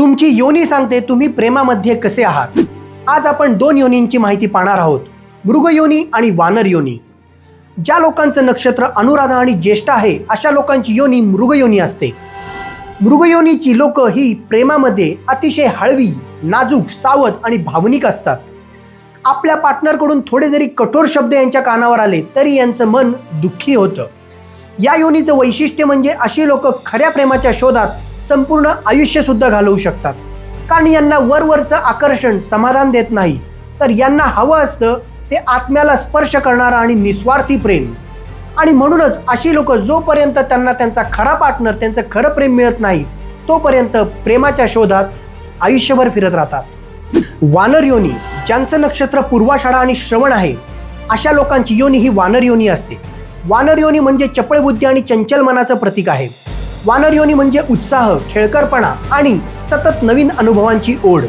तुमची योनी सांगते तुम्ही प्रेमामध्ये कसे आहात। आज आपण दोन योनींची माहिती पाहणार आहोत, मृग योनी आणि वानर योनी। ज्या लोकांचं नक्षत्र अनुराधा आणि ज्येष्ठ आहे अशा लोकांची योनी मृग योनी असते। मृग योनीची लोक ही प्रेमामध्ये अतिशय हळवी, नाजूक, सावध आणि भावनिक असतात। आपल्या पार्टनरकडून थोडे जरी कठोर शब्द यांच्या कानावर आले तरी यांचं मन दुःखी होतं। या योनीचं वैशिष्ट्य म्हणजे अशी लोक खऱ्या प्रेमाच्या शोधात संपूर्ण आयुष्य सुद्धा घालवू शकतात, कारण यांना वरवरचं आकर्षण समाधान देत नाही, तर यांना हवं असतं ते आत्म्याला स्पर्श करणारं आणि निस्वार्थी प्रेम। आणि म्हणूनच अशी लोक जोपर्यंत त्यांना त्यांचा खरा पार्टनर, त्यांचं खरं प्रेम मिळत नाही तोपर्यंत प्रेमाच्या शोधात आयुष्यभर फिरत राहतात। वानर योनी, ज्यांचं नक्षत्र पूर्वाषाढा आणि श्रवण आहे अशा लोकांची योनी ही वानर योनी असते। वानर योनी म्हणजे चपळ बुद्धी आणि चंचल मनाचं प्रतीक आहे। वानर योनी म्हणजे उत्साह, खेळकरपणा आणि सतत नवीन अनुभवांची ओढ।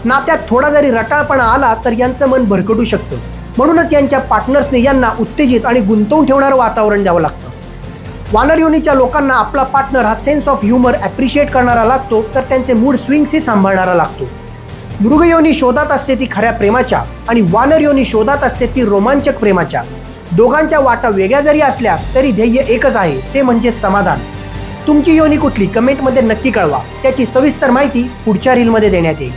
नात्यात थोडा जरी रटाळपणा आला तर यांचं मन भरकटू शकतं, म्हणूनच यांच्या पार्टनर्सने यांना उत्तेजित आणि गुंतवून ठेवणारं वातावरण द्यावं लागतं। वानर योनीच्या लोकांना आपला पार्टनर हा सेन्स ऑफ ह्युमर ॲप्रिशिएट करणारा लागतो, तर त्यांचे मूड स्विंग्सही सांभाळणारा लागतो। मृग योनी शोधात असते ती खऱ्या प्रेमाच्या आणि वानर योनी शोधात असते ती रोमांचक प्रेमाच्या। दोघांच्या वाटा वेगळ्या जरी असल्या तरी ध्येय एकच आहे, ते म्हणजे समाधान। तुमची योनी कुठली कमेंटमध्ये नक्की कळवा, त्याची सविस्तर माहिती पुढच्या रीलमध्ये देण्यात येईल।